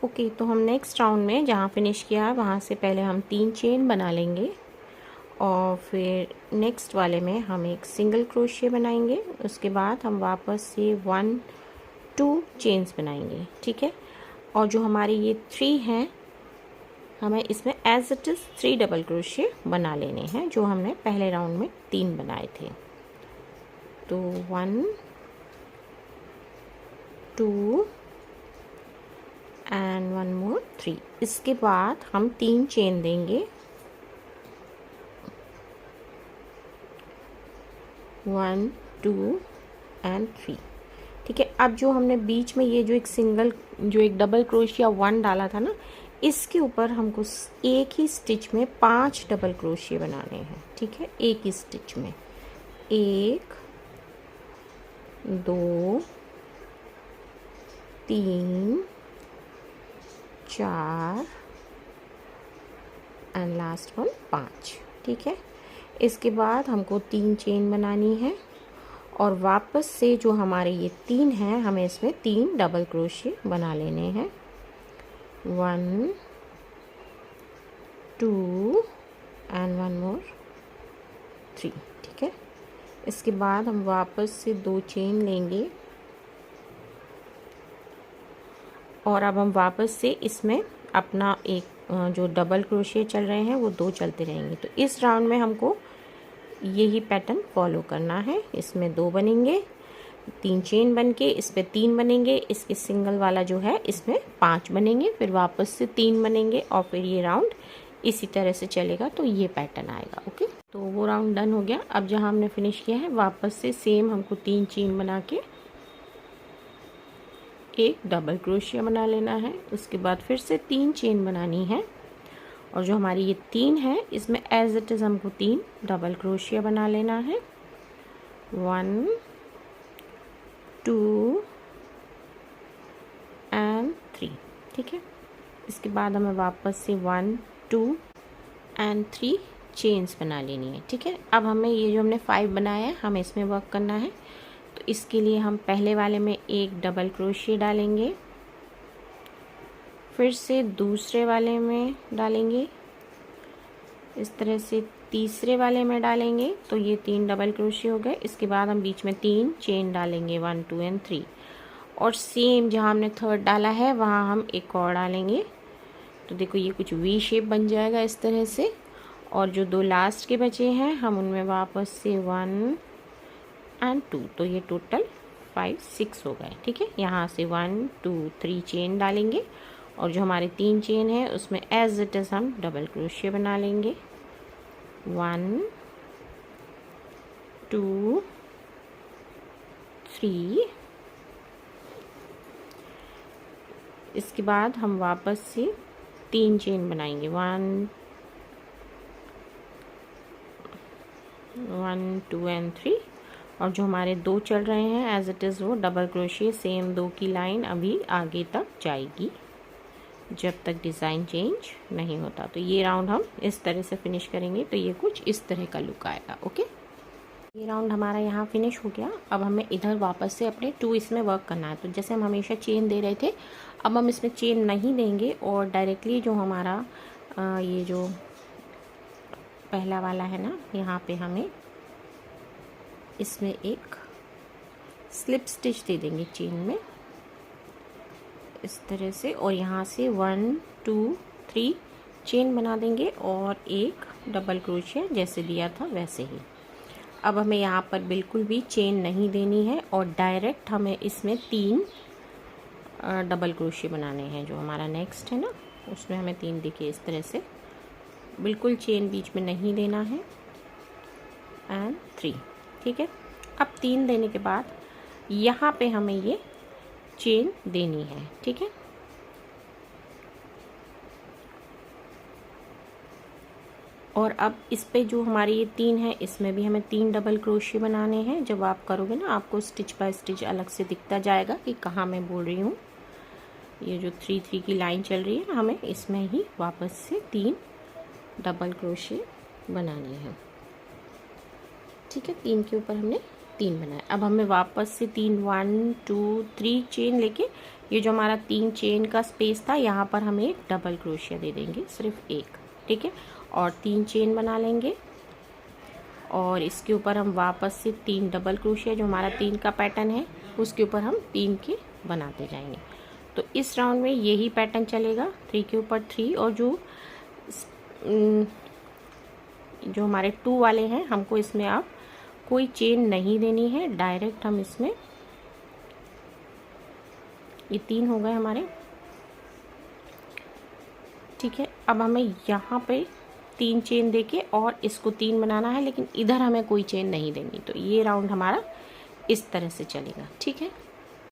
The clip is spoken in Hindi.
ओके, तो हम नेक्स्ट राउंड में जहाँ फिनिश किया है वहाँ से पहले हम 3 चेन बना लेंगे और फिर नेक्स्ट वाले में हम एक सिंगल क्रोशिया बनाएंगे। उसके बाद हम वापस से 1 2 चेन्स बनाएंगे, ठीक है। और जो हमारे ये 3 हैं हमें इसमें एज इट इज़ 3 डबल क्रोशिया बना लेने हैं, जो हमने पहले राउंड में 3 बनाए थे। तो 1 2 एंड 1 मोर 3। इसके बाद हम 3 चेन देंगे, 1 2 एंड 3, ठीक है। अब जो हमने बीच में ये जो एक डबल क्रोशिया 1 डाला था ना, इसके ऊपर हमको एक ही स्टिच में 5 डबल क्रोशिया बनाने हैं, ठीक है। एक ही स्टिच में 1 2 3 4 एंड लास्ट वन 5, ठीक है। इसके बाद हमको 3 चेन बनानी है और वापस से जो हमारे ये 3 हैं हमें इसमें 3 डबल क्रोशिया बना लेने हैं। 1 2 एंड 1 मोर 3, ठीक है। इसके बाद हम वापस से 2 चेन लेंगे और अब हम वापस से इसमें अपना एक जो डबल क्रोशिया चल रहे हैं वो 2 चलते रहेंगे। तो इस राउंड में हमको यही पैटर्न फॉलो करना है। इसमें 2 बनेंगे, 3 चेन बन के इस पे 3 बनेंगे, इसके सिंगल वाला जो है इसमें 5 बनेंगे, फिर वापस से 3 बनेंगे और फिर ये राउंड इसी तरह से चलेगा। तो ये पैटर्न आएगा, ओके। तो वो राउंड डन हो गया। अब जहाँ हमने फिनिश किया है वापस से सेम हमको 3 चेन बना के एक डबल क्रोशिया बना लेना है। उसके बाद फिर से 3 चेन बनानी है और जो हमारी ये 3 है इसमें एज इट इज़ हमको 3 डबल क्रोशिया बना लेना है। 1 2 एंड 3, ठीक है। इसके बाद हमें वापस से 1 2 एंड 3 चेन्स बना लेनी है, ठीक है। अब हमें ये जो हमने 5 बनाया है हमें इसमें वर्क करना है। तो इसके लिए हम पहले वाले में एक डबल क्रोशिया डालेंगे, फिर से दूसरे वाले में डालेंगे, इस तरह से तीसरे वाले में डालेंगे, तो ये 3 डबल क्रोशिया हो गए। इसके बाद हम बीच में 3 चेन डालेंगे 1 2 एंड 3 और सेम जहाँ हमने 3rd डाला है वहाँ हम एक और डालेंगे। तो देखो ये कुछ वी शेप बन जाएगा इस तरह से। और जो 2 लास्ट के बचे हैं हम उनमें वापस से 1 एंड 2, तो ये टोटल 5 6 हो गए, ठीक है। यहाँ से 1 2 3 चेन डालेंगे और जो हमारे 3 चेन है उसमें एज इट इज़ हम डबल क्रोशिया बना लेंगे। 1 2 3। इसके बाद हम वापस से 3 चेन बनाएंगे, 1 2 एंड 3 और जो हमारे 2 चल रहे हैं एज इट इज़ वो डबल क्रोशिया सेम 2 की लाइन अभी आगे तक जाएगी जब तक डिज़ाइन चेंज नहीं होता। तो ये राउंड हम इस तरह से फिनिश करेंगे, तो ये कुछ इस तरह का लुक आएगा, ओके। ये राउंड हमारा यहाँ फिनिश हो गया। अब हमें इधर वापस से अपने 2 इसमें वर्क करना है। तो जैसे हम हमेशा चेन दे रहे थे अब हम इसमें चेन नहीं देंगे और डायरेक्टली जो हमारा ये जो पहला वाला है ना, यहाँ पे हमें इसमें एक स्लिप स्टिच दे देंगे चेन में इस तरह से और यहाँ से 1 2 3 चेन बना देंगे और एक डबल क्रोशिया जैसे दिया था वैसे ही। अब हमें यहाँ पर बिल्कुल भी चेन नहीं देनी है और डायरेक्ट हमें इसमें 3 डबल क्रोशिया बनाने हैं। जो हमारा नेक्स्ट है ना उसमें हमें 3 देखिए इस तरह से बिल्कुल चेन बीच में नहीं देना है एंड 3, ठीक है। अब 3 देने के बाद यहाँ पे हमें ये चेन देनी है, ठीक है। और अब इस पे जो हमारी ये 3 है इसमें भी हमें 3 डबल क्रोशिया बनाने हैं। जब आप करोगे ना आपको स्टिच बाय स्टिच अलग से दिखता जाएगा कि कहाँ मैं बोल रही हूँ। ये जो 3 3 की लाइन चल रही है हमें इसमें ही वापस से 3 डबल क्रोशिया बनानी है, ठीक है। 3 के ऊपर हमने 3 बनाए। अब हमें वापस से 3 1 2 3 चेन लेके ये जो हमारा 3 चेन का स्पेस था यहाँ पर हम एक डबल क्रोशिया दे देंगे, सिर्फ एक, ठीक है। और 3 चेन बना लेंगे और इसके ऊपर हम वापस से 3 डबल क्रोशिया, जो हमारा 3 का पैटर्न है उसके ऊपर हम 3 के बनाते जाएंगे। तो इस राउंड में यही पैटर्न चलेगा, 3 के ऊपर 3। और जो हमारे 2 वाले हैं हमको इसमें अब कोई चेन नहीं देनी है, डायरेक्ट हम इसमें, ये 3 हो गए हमारे, ठीक है। अब हमें यहाँ पे 3 चेन देके और इसको 3 बनाना है, लेकिन इधर हमें कोई चेन नहीं देनी। तो ये राउंड हमारा इस तरह से चलेगा, ठीक है।